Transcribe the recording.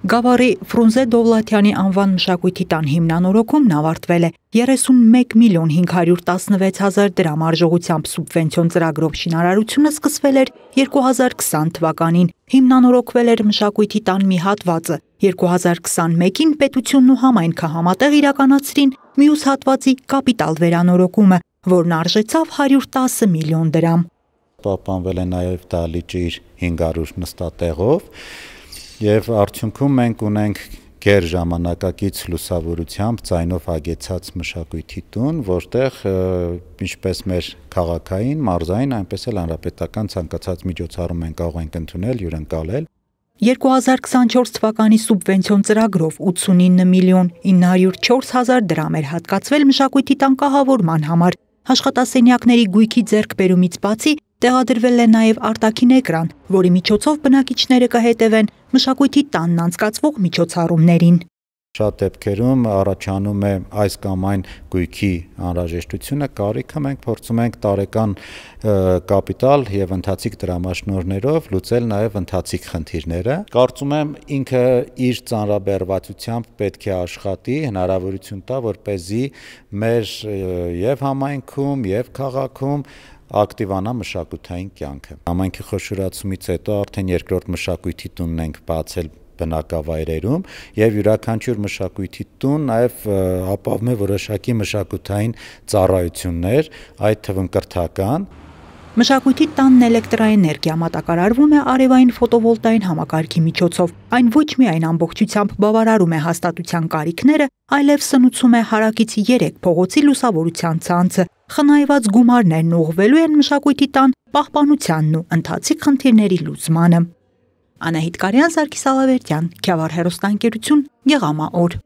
Գավառի Ֆրունզե Դովլաթյանի անվան մշակույթի տան հիմնանորոգումն ավարտվել է 31 միլիոն 516 հազար դրամ արժողությամբ սուբվենցիոն ծրագրով շինարարությունը սկսվել էր 2020 թվականին, հիմնանորոգվել էր մշակույթի տան մի հատվածը, 2021-ին պետությունն ու համայնքը համատեղ իրականացրին մյուս հատվածի կապիտալ վերանորոգումը, որն արժեցավ 110 միլիոն դրամ։ Պահպանվել է նաև դահլիճը իր 500 նստատեղով և արդյունքում մենք ունենք գեր ժամանակակից լուսավորությամբ ձայնով հագեցած մշակույթի տուն, որտեղ ինչպես մեր քաղաքային, մարզային, այնպես էլ հանրապետական ցանկացած միջոցառում մենք կարող ենք ընդունել, հյուրընկալել։ 2024 թվականի սուբվենցիոն ծրագրով 89 միլիոն 904 հազար դրամ էր հատկացվել մշակույթի տան կահավորման համար։ Աշխատասենյակների գույքի ձեռքբերումից բացի տեղադրվել է նաև արտաքին էկրան, որի միջոցով բնակիչները կհետևեն մշակույթի տանն անցկացվող միջոցառումներին։ Շատ դեպքերում առաջանում է այս կամ այն գույքի անհրաժեշտությունը, կարիքը մենք փորձում ենք տարեկան կապիտալ և ընթացիկ դրամաշնորհներով լուծել նաև ընթացիկ խնդիրները։ Կարծում եմ ինքը իր ծանրաբեռվածությամբ պետք է աշխատի, հնարավորություն տա, որպեսզի մեր և համայնքում, և քաղաքում ակտիվանա մշակութային կյանքը։ Համայնքի խոշորացումից հետո արդեն երկրորդ մշակույթի տունն ենք բացել բնակավայրերում և յուրաքանչյուր մշակույթի տուն նաև ապահովում է որոշակի մշակութային ծառայություններ, այդ թվում կրթական։ Մշակույթի տանն էլեկտրաէներգիա մատակարարվում է արևային ֆոտովոլտային համակարգի միջոցով։ Այն ոչ միայն ամբողջությամբ բավարարում է հաստատության կարիքները, այլև սնուցում է հարակից 3 փողոցի լուսավորության ցանցը։ Խնայված գումարներն ուղղվելու են մշակույթի տան պահպանությանն ու ընթացիկ խնդիրների լուծմանը։ Անահիտ Կարյան, Սարգիս Ալավերդյան, Քյավառ հեռուստաընկերություն, Եղամա օր։